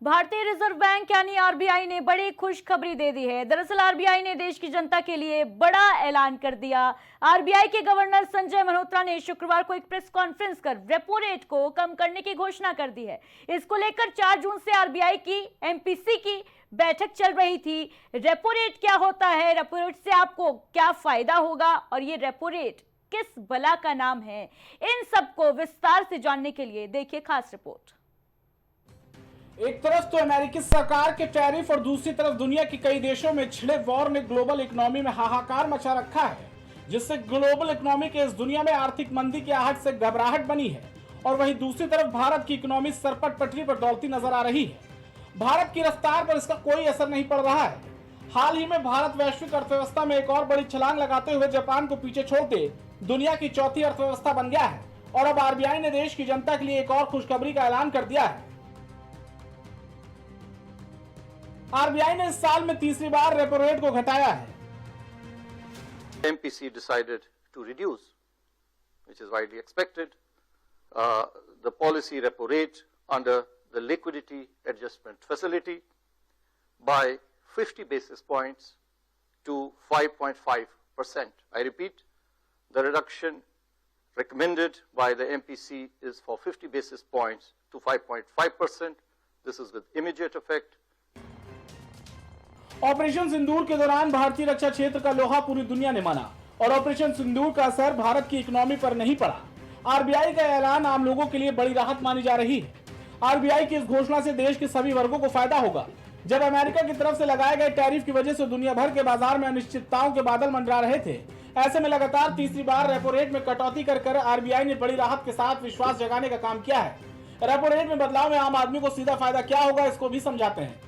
भारतीय reserve bank यानी RBI ने बड़ी खुशखबरी दे दी है। दरअसल आरबीआई ने देश की जनता के लिए बड़ा ऐलान कर दिया। आरबीआई के गवर्नर संजय मल्होत्रा ने शुक्रवार को एक प्रेस कॉन्फ्रेंस कर रेपो रेट को कम करने की घोषणा कर दी है। इसको लेकर 4 जून से आरबीआई की एमपीसी की बैठक चल रही थी। रेपो रेट क्या होता है, रेपो रेट से आपको क्या फायदा होगा और ये रेपो रेट किस बला का नाम है, इन सबको विस्तार से जानने के लिए देखिए खास रिपोर्ट। एक तरफ तो अमेरिकी सरकार के टैरिफ और दूसरी तरफ दुनिया के कई देशों में छिड़े वॉर ने ग्लोबल इकोनॉमी में हाहाकार मचा रखा है, जिससे ग्लोबल इकोनॉमी के इस दुनिया में आर्थिक मंदी की आहट से घबराहट बनी है। और वहीं दूसरी तरफ भारत की इकोनॉमी सरपट पटरी पर दौड़ती नजर आ रही है। भारत की रफ्तार पर इसका कोई असर नहीं पड़ रहा है। हाल ही में भारत वैश्विक अर्थव्यवस्था में एक और बड़ी छलांग लगाते हुए जापान को पीछे छोड़ते दुनिया की चौथी अर्थव्यवस्था बन गया है। और अब आरबीआई ने देश की जनता के लिए एक और खुशखबरी का ऐलान कर दिया है। आरबीआई ने इस साल में तीसरी बार रेपो रेट को घटाया है। MPC decided to reduce, which is widely expected, the policy repo rate under the liquidity adjustment facility by 50 basis points to 5.5%. I repeat, the reduction recommended by the MPC is for 50 basis points to 5.5%. This is with immediate effect. Operation Sindoor के दौरान भारतीय रक्षा क्षेत्र का लोहा पूरी दुनिया ने माना और ऑपरेशन सिंदूर का असर भारत की इकोनॉमी पर नहीं पड़ा। आरबीआई का ऐलान आम लोगों के लिए बड़ी राहत मानी जा रही है। आरबीआई की इस घोषणा से देश के सभी वर्गों को फायदा होगा। जब अमेरिका की तरफ से लगाए गए टैरिफ की वजह से दुनिया भर के बाजार में अनिश्चितताओं के बादल मंडरा रहे थे, ऐसे में लगातार तीसरी बार रेपो रेट में कटौती कर आरबीआई ने बड़ी राहत के साथ विश्वास जगाने का काम किया है। रेपो रेट में बदलाव में आम आदमी को सीधा फायदा क्या होगा, इसको भी समझाते हैं।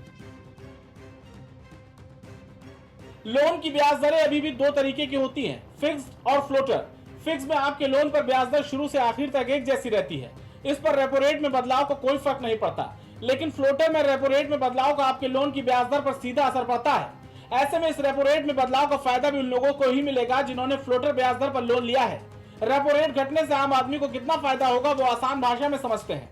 लोन की ब्याज दरें अभी भी 2 तरीके की होती हैं, फिक्स्ड और फ्लोटर। फिक्स में आपके लोन पर ब्याज दर शुरू से आखिर तक एक जैसी रहती है, इस पर रेपो रेट में बदलाव का कोई फर्क नहीं पड़ता। लेकिन फ्लोटर में रेपो रेट में बदलाव का आपके लोन की ब्याज दर पर सीधा असर पड़ता है। ऐसे में इस रेपो रेट में बदलाव का फायदा भी उन लोगों को ही मिलेगा जिन्होंने फ्लोटर ब्याज दर पर लोन लिया है। रेपो रेट घटने से आम आदमी को कितना फायदा होगा वो आसान भाषा में समझते हैं।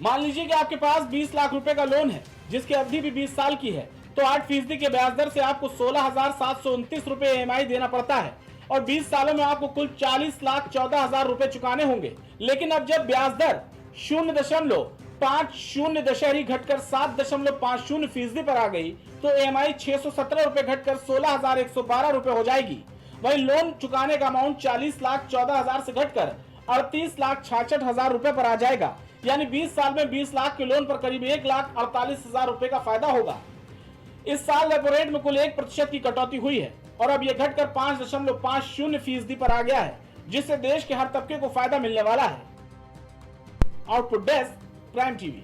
मान लीजिए कि आपके पास 20 लाख रुपए का लोन है जिसकी अवधि भी 20 साल की है, तो 8% के ब्याज दर से आपको 16,729 रुपए EMI देना पड़ता है और 20 सालों में आपको कुल 40,14,000 रुपए चुकाने होंगे। लेकिन अब जब ब्याज दर 0.50 घटकर 7.50% पर आ गई तो EMI 617 रुपए घटकर 16,112 रुपए हो जाएगी। वही लोन चुकाने का अमाउंट 40,14,000 से घटकर 38,66,000 रुपए पर आ जाएगा। यानी 20 साल में 20 लाख के लोन पर करीब 1,48,000 रुपए का फायदा होगा। इस साल रेपो रेट में कुल 1% की कटौती हुई है और अब यह घटकर 5.50% पर आ गया है, जिससे देश के हर तबके को फायदा मिलने वाला है। Output desk, prime TV.